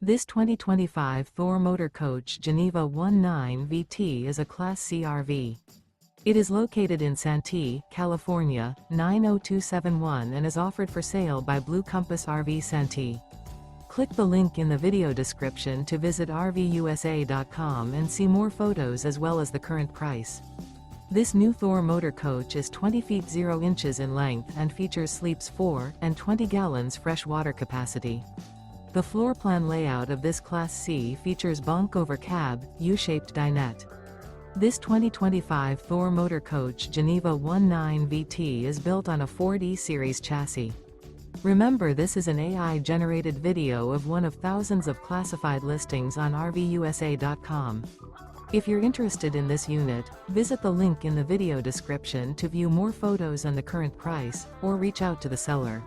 This 2025 Thor Motor Coach Geneva 19 VT is a Class C RV. It is located in Santee, California, 90271 and is offered for sale by Blue Compass RV Santee. Click the link in the video description to visit RVUSA.com and see more photos as well as the current price. This new Thor Motor Coach is 20 feet 0 inches in length and features sleeps 4 and 20 gallons fresh water capacity. The floor plan layout of this Class C features Bunk Over Cab, U-shaped dinette. This 2025 Thor Motor Coach Geneva 19 VT is built on a Ford E-Series chassis. Remember, this is an AI-generated video of one of thousands of classified listings on RVUSA.com. If you're interested in this unit, visit the link in the video description to view more photos and the current price, or reach out to the seller.